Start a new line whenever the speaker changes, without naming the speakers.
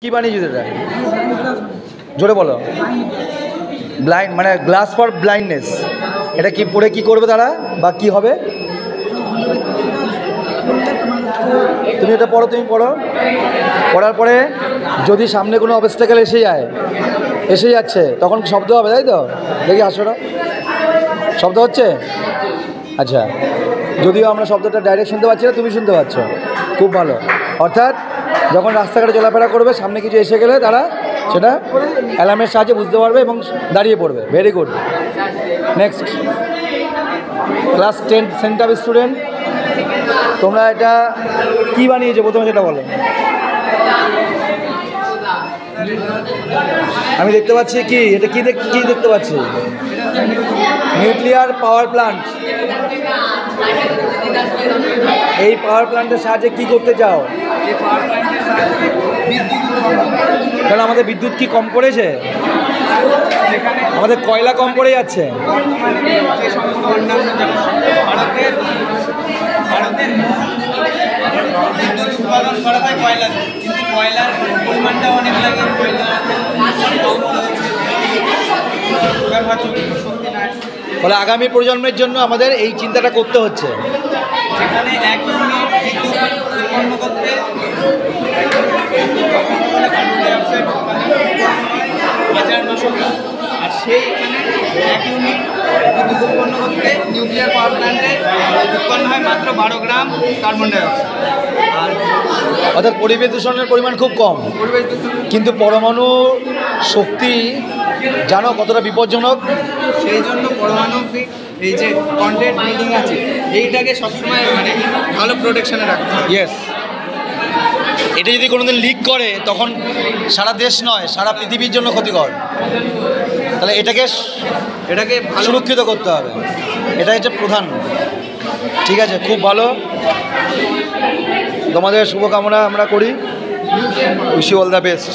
কি বানিয়েছিস এটা? জোরে বলো। ব্লাইন্ড মানে গ্লাস ফর ব্লাইন্ডনেস। এটা কি পড়ে কি করবে তারা বা কি হবে? তুমি এটা পড়ো, তুমি পড়ো। পড়ার পরে যদি সামনে কোনো অবস্টাকেল এসে যাচ্ছে তখন শব্দ হবে, তাই তো? দেখি আসো, শব্দ হচ্ছে? আচ্ছা, যদিও আমরা শব্দটা ডাইরেক্ট শুনতে পাচ্ছি না, তুমি শুনতে পাচ্ছ, খুব ভালো। অর্থাৎ যখন রাস্তাঘাটে চলাফেরা করবে সামনে কিছু এসে গেলে তারা সেটা অ্যালার্মের সাহায্যে বুঝতে পারবে এবং দাঁড়িয়ে পড়বে। Very good. Next, class 10 cent of student, তোমরা এটা কি বানিয়েছো প্রথমে সেটা বলো। আমি দেখতে পাচ্ছি কি এটা কি দেখতে পাচ্ছি? Nuclear power plant. এই পাওয়ার প্ল্যান্টের সাহায্যে কি করতে চাও? তাহলে আমাদের বিদ্যুৎ কি কম পড়েছে? আমাদের কয়লা কম পড়ে যাচ্ছে।
বিদ্যুৎ উৎপাদন করা হয় কয়লা, কিন্তু কয়লার পরিমাণটা অনেক লাগে।
ফলে আগামী প্রজন্মের জন্য আমাদের এই চিন্তাটা করতে হচ্ছে।
যেখানে 1 ইউনিট বিদ্যুৎ উৎপন্ন করতে কার্বন ডাইঅক্সাইড হাজার মাসকা, আর সেই এখানে 1 ইউনিট বিদ্যুৎ উৎপন্ন করতে নিউক্লিয়ার পাওয়ার প্ল্যান্টে উৎপন্ন হয় মাত্র 12 গ্রাম কার্বন ডাইঅক্সাইড। আর
অর্থাৎ পরিবেশ দূষণের পরিমাণ খুব কম।
পরিবেশ দূষণ,
কিন্তু পরমাণু শক্তি জানো কতটা বিপজ্জনক?
সেই জন্য পারমাণবিক এই যে কন্টেন্ট মিটিং আছে এইটাকে সবসময় মানে ভালো প্রোটেকশনে রাখতে হবে।
ইয়েস, এটা যদি কোনোদিন লিক করে তখন সারা দেশ নয় সারা পৃথিবীর জন্য ক্ষতিকর। তাহলে এটাকে সুরক্ষিত করতে হবে, এটা হচ্ছে প্রধান। ঠিক আছে, খুব ভালো, তোমাদের শুভকামনা আমরা করি। Wish you all the best.